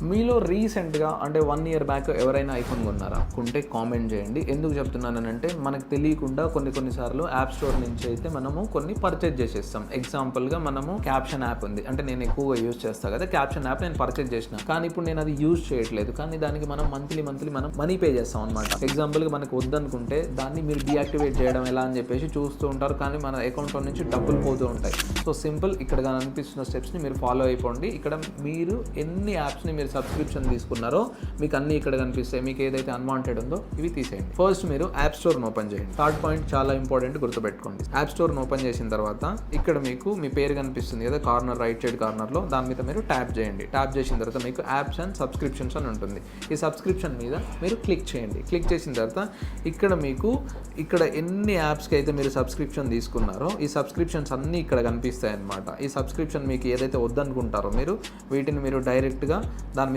మీలో రీసెంట్గా అంటే 1 ఇయర్ బ్యాక్ ఎవరైనా ఐఫోన్ కొన్నారా? కొంటే కామెంట్ చేయండి. ఎందుకు చెప్తున్నానంటే మనకు తెలియకుండా కొన్నిసార్లు యాప్ స్టోర్ నుంచి అయితే మనము కొన్ని పర్చేజ్ చేసేస్తాం. ఎగ్జాంపుల్గా మనము క్యాప్షన్ యాప్ ఉంది, అంటే నేను ఎక్కువగా యూజ్ చేస్తాను కదా, క్యాప్షన్ యాప్ నేను పర్చేజ్ చేసిన, కానీ ఇప్పుడు నేను అది యూజ్ చేయట్లేదు, కానీ దానికి మనం మంత్లీ మనం మనీ పే చేస్తాం అనమాట. ఎగ్జాంపుల్గా మనకు వద్దనుకుంటే దాన్ని మీరు డీయాక్టివేట్ చేయడం ఎలా అని చెప్పేసి చూస్తూ ఉంటారు, కానీ మన అకౌంట్లో నుంచి డబ్బులు పోతూ ఉంటాయి. సో సింపుల్, ఇక్కడ కనిపిస్తున్న స్టెప్స్ని మీరు ఫాలో అయిపోండి. ఇక్కడ మీరు ఎన్ని యాప్స్ని మీరు సబ్స్క్రిప్షన్ తీసుకున్నారో మీకు అన్ని ఇక్కడ కనిపిస్తాయి. మీకు ఏదైతే అన్వాంటెడ్ ఉందో ఇవి తీసేయండి. ఫస్ట్ మీరు యాప్ స్టోర్ని ఓపెన్ చేయండి. థర్డ్ పాయింట్ చాలా ఇంపార్టెంట్, గుర్తుపెట్టుకోండి. యాప్ స్టోర్ని ఓపెన్ చేసిన తర్వాత ఇక్కడ మీకు మీ పేరు కనిపిస్తుంది కదా కార్నర్, రైట్ సైడ్ కార్నర్లో, దాని మీద మీరు ట్యాప్ చేయండి. ట్యాప్ చేసిన తర్వాత మీకు యాప్స్ అండ్ సబ్స్క్రిప్షన్స్ అని ఉంటుంది. ఈ సబ్స్క్రిప్షన్ మీద మీరు క్లిక్ చేయండి. క్లిక్ చేసిన తర్వాత ఇక్కడ మీకు ఇక్కడ ఎన్ని యాప్స్కి అయితే మీరు సబ్స్క్రిప్షన్ తీసుకున్నారో ఈ సబ్స్క్రిప్షన్స్ అన్నీ ఇక్కడ కనిపిస్తాయి అన్నమాట. ఈ సబ్స్క్రిప్షన్ మీకు ఏదైతే వద్దనుకుంటారో మీరు వీటిని మీరు డైరెక్ట్గా